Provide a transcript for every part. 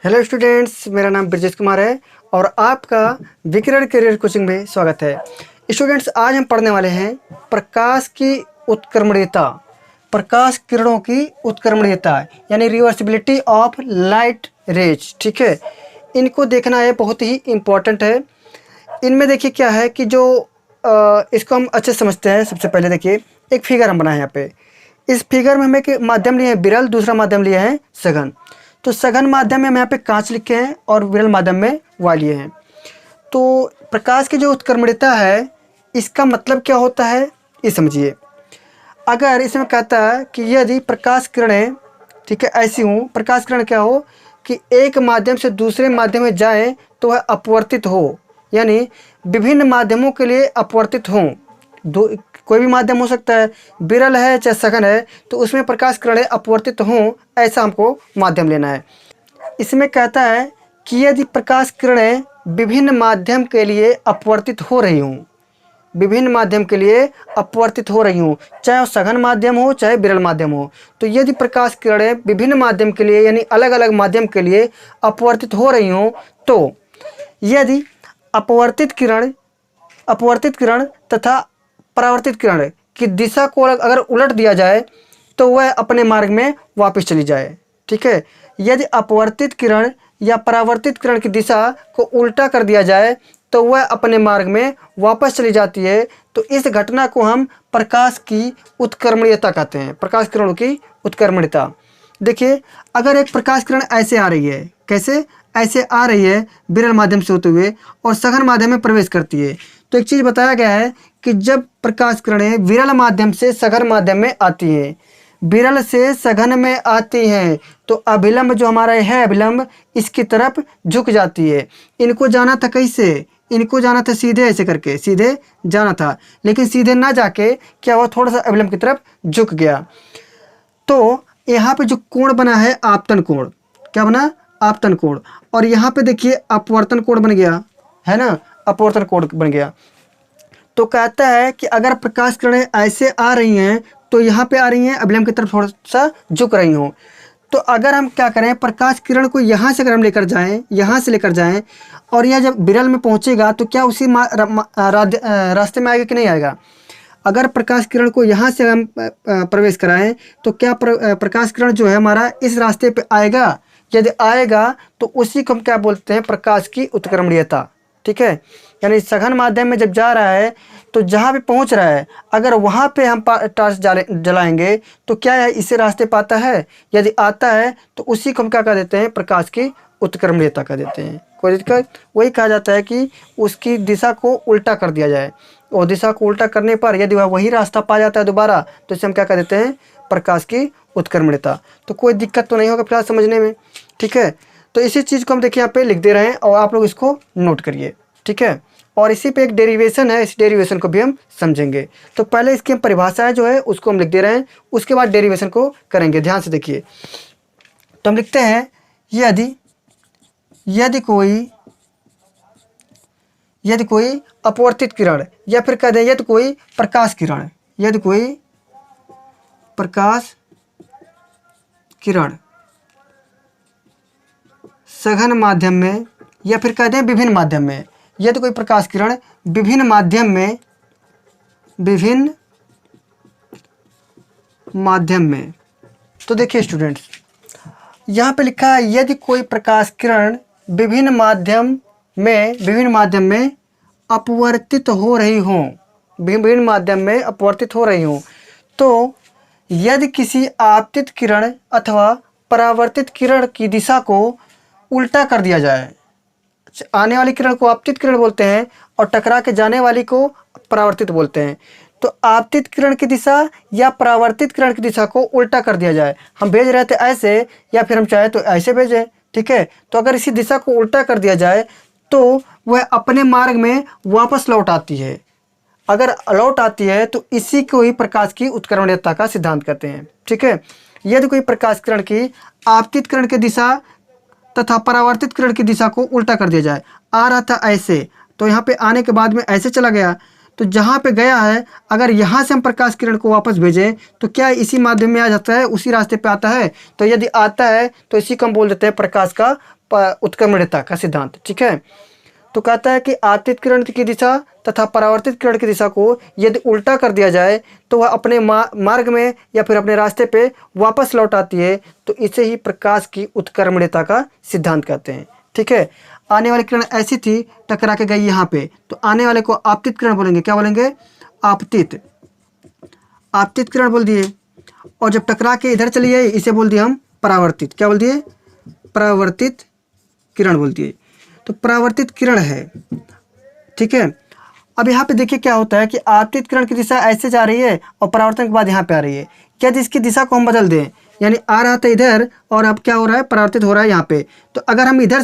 Hello students, मेरा नाम ब्रजेश कुमार है और आपका विकिरण करियर कोचिंग में स्वागत है। स्टूडेंट्स, आज हम पढ़ने वाले हैं प्रकाश की उत्क्रमणीयता। प्रकाश किरणों की उत्क्रमणीयता यानी रिवर्सिबिलिटी ऑफ लाइट रेज। ठीक है, इनको देखना है, बहुत ही इम्पोर्टेंट है। इनमें देखिए क्या है कि जो इसको हम अच्छे से समझते हैं। सबसे पहले देखिए, एक फिगर हम बनाए यहाँ पे। इस फिगर में हमें एक माध्यम लिए हैं विरल, दूसरा माध्यम लिया है सघन। तो सघन माध्यम में हम यहाँ पे कांच लिखे हैं और विरल माध्यम में वाय लिए हैं। तो प्रकाश की जो उत्क्रमणीयता है, इसका मतलब क्या होता है ये समझिए। अगर इसमें कहता है कि यदि प्रकाश किरणें, ठीक है, ऐसी हूँ, प्रकाश किरण क्या हो कि एक माध्यम से दूसरे माध्यम में जाए तो वह अपवर्तित हो, यानी विभिन्न माध्यमों के लिए अपवर्तित हों। दो कोई भी माध्यम हो सकता है, विरल है चाहे सघन है, तो उसमें प्रकाश किरणें अपवर्तित हों, ऐसा हमको माध्यम लेना है। इसमें कहता है कि यदि प्रकाश किरणें विभिन्न माध्यम के लिए अपवर्तित हो रही हों, विभिन्न माध्यम के लिए अपवर्तित हो रही हों, चाहे सघन माध्यम हो चाहे विरल माध्यम हो, तो यदि प्रकाश किरणें विभिन्न माध्यम के लिए यानी अलग अलग माध्यम के लिए अपवर्तित हो रही हों, तो यदि अपवर्तित किरण तथा परावर्तित किरण की दिशा को अगर उलट दिया जाए तो वह अपने मार्ग में वापस चली जाए। ठीक है, यदि अपवर्तित किरण या परावर्तित किरण की दिशा को उल्टा कर दिया जाए तो वह अपने मार्ग में वापस चली जाती है। तो इस घटना को हम प्रकाश की उत्क्रमणीयता कहते हैं, प्रकाश किरणों की उत्क्रमणीयता। देखिए, अगर एक प्रकाश किरण ऐसे आ रही है, कैसे ऐसे आ रही है विरल माध्यम से होते हुए और सघन माध्यम में प्रवेश करती है, तो एक चीज़ बताया गया है कि जब प्रकाश किरणें विरल माध्यम से सघन माध्यम में आती हैं, विरल से सघन में आती हैं, तो अभिलंब जो हमारा है, अभिलंब इसकी तरफ झुक जाती है। इनको जाना था कैसे, इनको जाना था सीधे, ऐसे करके सीधे जाना था, लेकिन सीधे ना जाके क्या हुआ, थोड़ा सा अभिलंब की तरफ झुक गया। तो यहाँ पे जो कोण बना है आपतन कोण, क्या बना, आपतन कोण, और यहाँ पे देखिए अपवर्तन कोण बन गया है ना, अपवर्तन कोण बन गया। तो कहता है कि अगर प्रकाश किरणें ऐसे आ रही हैं तो यहाँ पे आ रही हैं, अभिलंब की तरफ थोड़ा सा झुक रही हों, तो अगर हम क्या करें, प्रकाश किरण को यहाँ से अगर हम लेकर जाएं, यहाँ से लेकर जाएं और यह जब विरल में पहुँचेगा तो क्या उसी रास्ते में आएगा कि नहीं आएगा। अगर प्रकाश किरण को यहाँ से हम प्रवेश कराएं तो क्या प्रकाश किरण जो है हमारा इस रास्ते पे आएगा। यदि आएगा तो उसी को हम क्या बोलते हैं, प्रकाश की उत्क्रमणीयता। ठीक है, यानी सघन माध्यम में जब जा रहा है तो जहाँ भी पहुँच रहा है, अगर वहाँ पे हम टॉर्च जलाएंगे तो क्या है, इसे रास्ते पे आता है। यदि आता है तो उसी को हम क्या कह देते हैं, प्रकाश की उत्क्रमणीयता कह देते हैं। कोई दिक्कत, वही कहा जाता है कि उसकी दिशा को उल्टा कर दिया जाए, और दिशा को उल्टा करने पर यदि वह वही रास्ता पा जाता है दोबारा, तो इसे हम क्या कह देते हैं, प्रकाश की उत्क्रमणीयता। तो कोई दिक्कत तो नहीं होगा फिलहाल समझने में। ठीक है, तो इसी चीज़ को हम देखिए यहाँ पे लिख दे रहे हैं और आप लोग इसको नोट करिए। ठीक है, और इसी पे एक डेरिवेशन है, इस डेरिवेशन को भी हम समझेंगे। तो पहले इसकी हम परिभाषा जो है उसको हम लिख दे रहे हैं, उसके बाद डेरिवेशन को करेंगे। ध्यान से देखिए, तो हम लिखते हैं यदि कोई अपवर्तित किरण, या फिर कह दें यदि कोई प्रकाश किरण, यदि कोई प्रकाश किरण सघन माध्यम में, या फिर कह दें विभिन्न माध्यम में, यदि कोई प्रकाश किरण विभिन्न माध्यम में, तो देखिए स्टूडेंट्स, यहाँ पे लिखा है यदि कोई प्रकाश किरण विभिन्न माध्यम में अपवर्तित हो रही हों, विभिन्न माध्यम में अपवर्तित हो रही हों, तो यदि किसी आपतित किरण अथवा परावर्तित किरण की दिशा को उल्टा कर दिया जाए, आने वाली किरण को आपतित किरण बोलते हैं और टकरा के जाने वाली को परावर्तित बोलते हैं। तो आपतित किरण की दिशा या परावर्तित किरण की दिशा को उल्टा कर दिया जाए, हम भेज रहे थे ऐसे, या फिर हम चाहे तो ऐसे भेजें। ठीक है, तो अगर इसी दिशा को उल्टा कर दिया जाए तो वह अपने मार्ग में वापस लौट आती है। अगर लौट आती है तो इसी को ही प्रकाश की उत्क्रमणीयता का सिद्धांत कहते हैं। ठीक है, यदि कोई प्रकाश किरण की आपतित किरण की दिशा तथा परावर्तित किरण की दिशा को उल्टा कर दिया जाए, आ रहा था ऐसे, तो यहाँ पे आने के बाद में ऐसे चला गया, तो जहाँ पे गया है अगर यहाँ से हम प्रकाश किरण को वापस भेजें तो क्या इसी माध्यम में आ जाता है, उसी रास्ते पे आता है। तो यदि आता है तो इसी को हम बोल देते हैं प्रकाश का उत्क्रमणीयता का सिद्धांत। ठीक है, तो कहता है कि आपतित किरण की दिशा तथा परावर्तित किरण की दिशा को यदि उल्टा कर दिया जाए तो वह अपने मार्ग में या फिर अपने रास्ते पे वापस लौट आती है, तो इसे ही प्रकाश की उत्क्रमणीयता का सिद्धांत कहते हैं। ठीक है, आने वाली किरण ऐसी थी, टकरा के गई यहाँ पे, तो आने वाले को आपतित किरण बोलेंगे। क्या बोलेंगे? आपतित किरण बोल दिए। और जब टकरा के इधर चली गई, इसे बोल दिए हम परावर्तित। क्या बोल दिए? परावर्तित किरण बोल दिए। तो परावर्तित किरण है। ठीक है, अब यहाँ पे देखिए क्या होता है कि आपतित किरण की दिशा ऐसे जा रही है और परावर्तन के बाद यहाँ पे आ रही है। क्या इसकी दिशा को हम बदल दें, यानी आ रहा था इधर और अब क्या हो रहा है? परावर्तित हो रहा है यहाँ पे। तो अगर हम इधर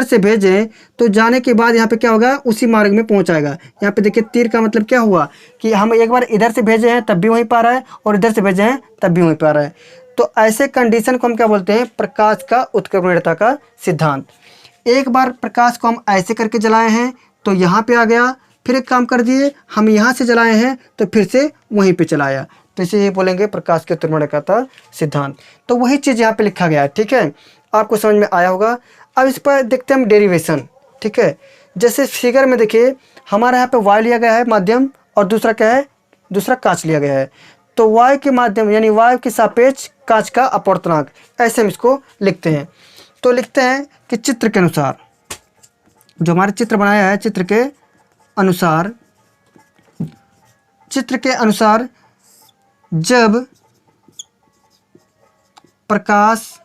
से भेजें तो जाने के बाद यहाँ पे क्या होगा? उसी मार्ग में पहुँच आएगा। यहाँ पे देखिए तीर का मतलब क्या हुआ कि हम एक बार इधर से भेजे हैं तब भी वहीं पर आ रहा है और इधर से भेजे हैं तब भी वहीं पर आ रहा है। तो ऐसे कंडीशन को हम क्या बोलते हैं? प्रकाश का उत्क्रमणीयता का सिद्धांत। एक बार प्रकाश को हम ऐसे करके जलाए हैं तो यहाँ पे आ गया, फिर एक काम कर दिए, हम यहाँ से जलाए हैं तो फिर से वहीं पे चलाया, तो इसे ये बोलेंगे प्रकाश के उत्क्रमणीयता का सिद्धांत। तो वही चीज़ यहाँ पे लिखा गया है। ठीक है, आपको समझ में आया होगा। अब इस पर देखते हैं हम डेरिवेशन। ठीक है, जैसे फिगर में देखिए हमारे यहाँ पे वायु लिया गया है माध्यम और दूसरा क्या है? दूसरा कांच लिया गया है। तो वायु के माध्यम यानी वायु के सापेक्ष कांच का अपवर्तनांक, ऐसे हम इसको लिखते हैं। तो लिखते हैं कि चित्र के अनुसार, जो हमारे चित्र बनाया है, चित्र के अनुसार जब प्रकाश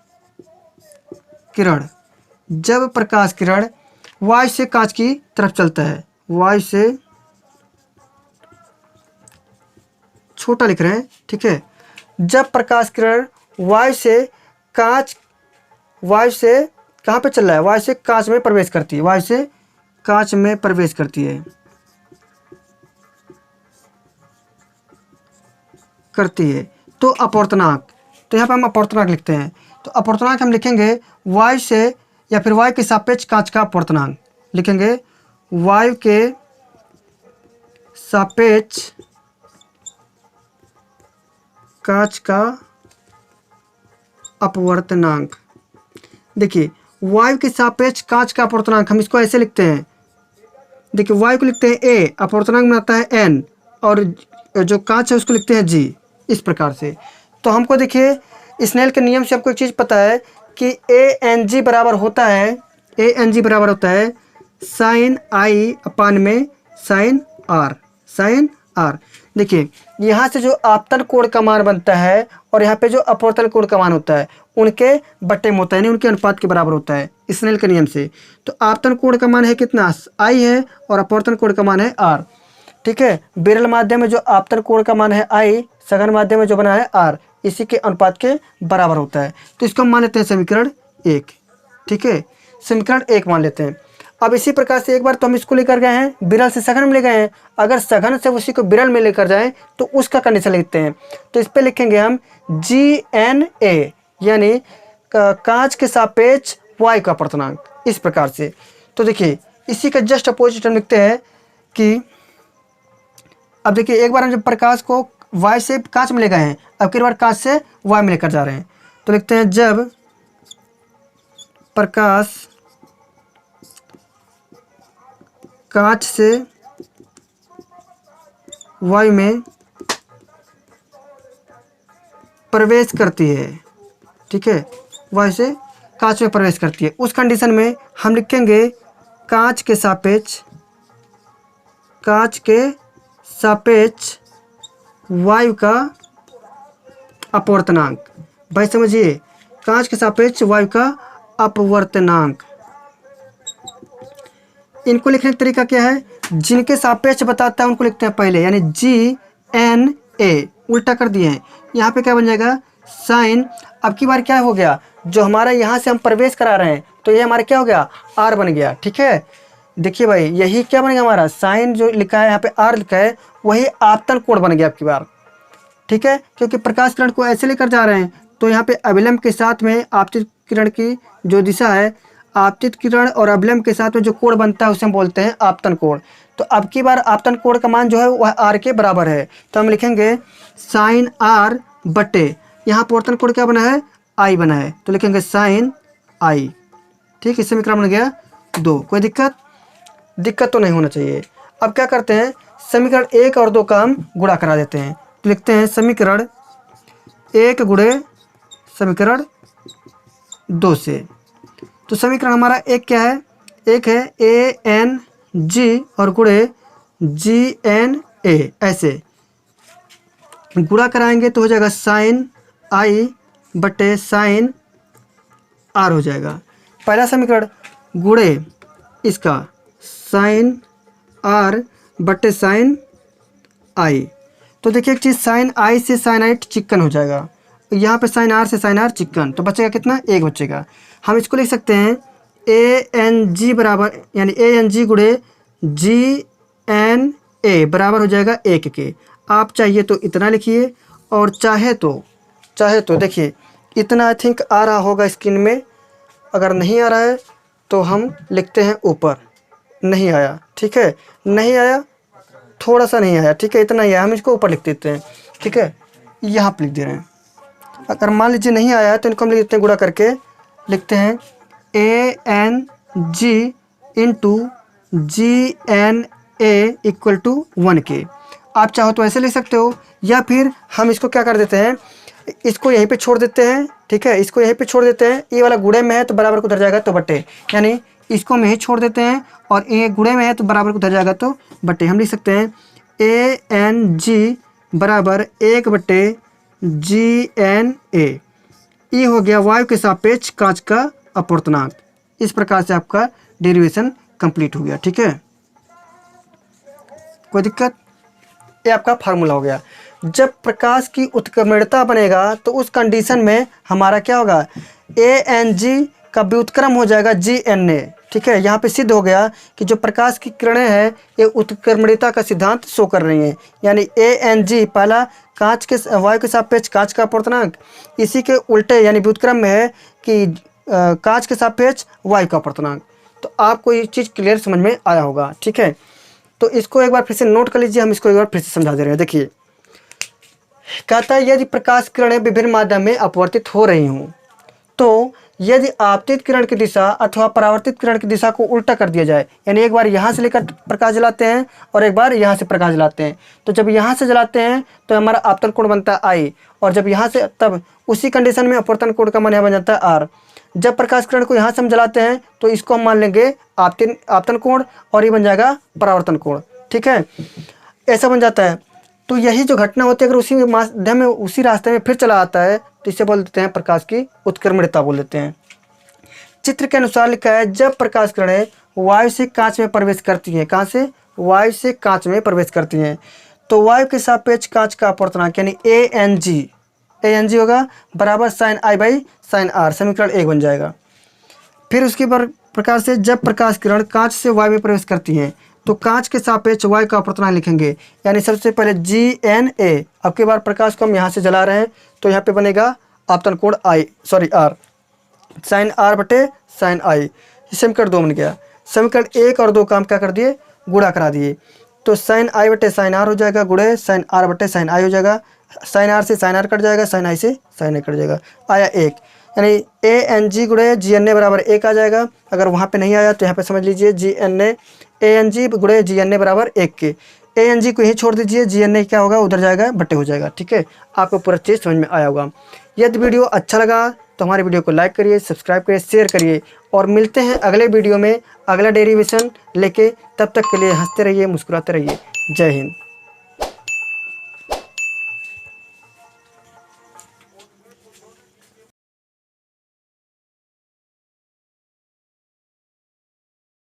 किरण वायु से कांच की तरफ चलता है, वायु से, छोटा लिख रहे हैं। ठीक है, जब प्रकाश किरण वायु से कहाँ पे चल रहा है? वायु से कांच में प्रवेश करती है, वायु से कांच में प्रवेश करती है, तो अपवर्तनांक, तो यहाँ पे हम अपवर्तनांक लिखते हैं। तो अपवर्तनांक हम लिखेंगे वायु से या फिर वायु के सापेक्ष कांच का अपवर्तनांक लिखेंगे, वायु के सापेक्ष कांच का अपवर्तनांक। देखिए वायु के सापेक्ष कांच का अपवर्तनांक हम इसको ऐसे लिखते हैं। देखिए वायु को लिखते हैं ए, अपवर्तनांक बनाता है एन, और जो कांच है उसको लिखते हैं जी, इस प्रकार से। तो हमको देखिए स्नेल के नियम से आपको एक चीज़ पता है कि ए एन जी बराबर होता है साइन आई अपान में साइन आर। देखिए यहाँ से जो आपतन कोण का मान बनता है और यहाँ पे जो अपवर्तन कोण का मान होता है उनके बट्टे में होता है, यानी उनके अनुपात के बराबर होता है स्नेल के नियम से। तो आपतन कोण का मान है कितना? आई है, और अपवर्तन कोण का मान है आर। ठीक है, विरल माध्यम में जो आपतन कोण का मान है आई, सघन माध्यम में जो बना है आर, इसी के अनुपात के बराबर होता है। तो इसको हम मान लेते हैं समीकरण 1। ठीक है, समीकरण 1 मान लेते हैं। अब इसी प्रकार से एक बार तो हम इसको लेकर गए हैं, विरल से सघन में ले गए हैं, अगर सघन से उसी को विरल में लेकर जाएं तो उसका कंडीशन लिखते हैं। तो इस पे लिखेंगे हम GNA, यानी कांच के सापेक्ष वायु का अपवर्तनांक, इस प्रकार से। तो देखिए इसी का जस्ट अपोजिट हम लिखते हैं कि अब देखिए एक बार हम जब प्रकाश को वायु से कांच में ले गए हैं, अब किस बार कांच से वायु में लेकर जा रहे हैं, तो लिखते हैं जब प्रकाश कांच से वायु में प्रवेश करती है। ठीक है, वायु से कांच में प्रवेश करती है, उस कंडीशन में हम लिखेंगे कांच के सापेक्ष वायु का अपवर्तनांक। भाई समझिए, कांच के सापेक्ष वायु का अपवर्तनांक। इनको लिखने का तरीका क्या है? जिनके सापेक्ष बताता है उनको लिखते हैं पहले, यानी GNA, उल्टा कर दिए हैं। यहाँ पे क्या बन जाएगा? साइन। अब की बार क्या हो गया? जो हमारा यहाँ से हम प्रवेश करा रहे हैं तो ये हमारा क्या हो गया? R बन गया। ठीक है, देखिए भाई यही क्या बनेगा हमारा? साइन जो लिखा है यहाँ पे R लिखा है वही आपतन कोण बन गया अब की बार। ठीक है, क्योंकि प्रकाश किरण को ऐसे लेकर जा रहे हैं तो यहाँ पे अभिलंब के साथ में आपतित किरण की जो दिशा है, आपतित किरण और अभिलंब के साथ में जो कोण बनता है उसे हम बोलते हैं आपतन कोण। तो अब की बार आपतन कोण का मान जो है वह R के बराबर है, तो हम लिखेंगे साइन R बटे, यहाँ अपवर्तन कोण क्या बना है? I बना है, तो लिखेंगे साइन I। ठीक, इस समीकरण बन गया 2। कोई दिक्कत तो नहीं होना चाहिए। अब क्या करते हैं, समीकरण 1 और 2 का हम गुणा करा देते हैं। तो लिखते हैं समीकरण 1 गुणे समीकरण 2 से। तो समीकरण हमारा एक क्या है, एक है ANG और गुणे GNA। ऐसे गुणा कराएंगे तो हो जाएगा साइन I बटे साइन R हो जाएगा। पहला समीकरण गुणे इसका साइन R बटे साइन I। तो देखिए एक चीज़, साइन I से साइन I चिकन हो जाएगा, यहाँ पे साइन R से साइन R चिकन, तो बचेगा कितना, 1 बचेगा। हम इसको लिख सकते हैं ANG बराबर, यानी ANG गुणे GNA बराबर हो जाएगा 1 के। आप चाहिए तो इतना लिखिए और चाहे तो देखिए इतना आई थिंक आ रहा होगा स्क्रीन में। अगर नहीं आ रहा है तो हम लिखते हैं ऊपर, नहीं आया, ठीक है, नहीं आया, थोड़ा सा नहीं आया, ठीक है, इतना ही आया, हम इसको ऊपर लिख देते हैं, ठीक है, यहाँ पर लिख दे रहे हैं। अगर मान लीजिए नहीं आया है तो इनको हम लिख देते हैं गुणा करके, लिखते हैं ANG into GNA equal to 1 के। आप चाहो तो ऐसे लिख सकते हो, या फिर हम इसको क्या कर देते हैं, इसको यहीं पे छोड़ देते हैं, ठीक है, इसको यहीं पे छोड़ देते हैं। ये वाला गुणे में है तो बराबर को उधर जाएगा तो बटे, यानी इसको हम यहीं छोड़ देते हैं और ये गुणे में है तो बराबर को उधर जाएगा तो बटे। हम लिख सकते हैं ANG बराबर 1 बटे GNA। ये हो गया वायु के सापेक्ष कांच का अपवर्तनांक। इस प्रकार से आपका डेरिवेशन कंप्लीट हो गया, ठीक है, कोई दिक्कत। ये आपका फार्मूला हो गया। जब प्रकाश की उत्क्रमणीयता बनेगा तो उस कंडीशन में हमारा क्या होगा, ANG का व्युत्क्रम हो जाएगा GNA, ठीक है। यहाँ पे सिद्ध हो गया कि जो प्रकाश की किरणें हैं ये उत्क्रमणीयता का सिद्धांत शो कर रही हैं, यानी ANG पहला कांच के वायु के सापेक्ष कांच का अपवर्तनांक, इसी के उल्टे यानी व्युत्क्रम में है कि कांच के सापेक्ष वायु का अपवर्तनांक। तो आपको ये चीज़ क्लियर समझ में आया होगा, ठीक है। तो इसको एक बार फिर से नोट कर लीजिए, हम इसको एक बार फिर से समझा दे रहे हैं। देखिए कहता है यदि प्रकाश किरणें विभिन्न माध्यम में अपवर्तित हो रही हों तो यदि आपतित किरण की दिशा अथवा परावर्तित किरण की दिशा को उल्टा कर दिया जाए, यानी एक बार यहाँ से लेकर प्रकाश जलाते हैं और एक बार यहाँ से प्रकाश जलाते हैं, तो जब यहाँ से जलाते हैं तो हमारा आपतन कोण बनता है I, और जब यहाँ से, तब उसी कंडीशन में अपवर्तन कोण का मान यहाँ बन जाता है R। जब प्रकाश किरण को यहाँ से हम जलाते हैं तो इसको हम मान लेंगे आपतन कोण और ये बन जाएगा परावर्तन कोण, ठीक है, ऐसा बन जाता है। तो यही जो घटना होती है अगर उसी माध्यम में उसी रास्ते में फिर चला आता है तो इसे बोल देते हैं प्रकाश की उत्क्रमणीयता बोल देते हैं। चित्र के अनुसार लिखा है जब प्रकाश किरणें वायु से कांच में प्रवेश करती हैं, कहाँ से, वायु से कांच में प्रवेश करती हैं, तो वायु के सापेक्ष कांच का अपवर्तनांक यानी ANG होगा बराबर sine I by sine R, समीकरण 1 बन जाएगा। फिर उसके प्रकार से जब प्रकाश किरण कांच से वायु में प्रवेश करती हैं तो कांच के सापेक्ष वायु का अपवर्तनांक लिखेंगे, यानी सबसे पहले GNA। अब के बार प्रकाश को हम यहाँ से जला रहे हैं तो यहाँ पे बनेगा आपतन कोण R, साइन R बटे साइन I। समीकरण 2 बन गया। समीकरण 1 और 2 का हम क्या कर दिए, गुणा करा दिए, तो साइन I बटे साइन R हो जाएगा गुणे साइन R बटे साइन I हो जाएगा। साइन R से साइन R कट जाएगा, साइन I से साइन I कट जाएगा, आया 1, यानी ANG गुणे GNA बराबर 1 आ जाएगा। अगर वहाँ पे नहीं आया तो यहाँ पे समझ लीजिए ANG गुणे GNA बराबर 1 के। ANG को यहीं छोड़ दीजिए, GNA क्या होगा उधर जाएगा बटे हो जाएगा, ठीक है। आपको पूरा चीज़ समझ में आया होगा। यदि वीडियो अच्छा लगा तो हमारे वीडियो को लाइक करिए, सब्सक्राइब करिए, शेयर करिए, और मिलते हैं अगले वीडियो में अगला डेरिवेशन लेके। तब तक के लिए हंसते रहिए, मुस्कुराते रहिए। जय हिंद।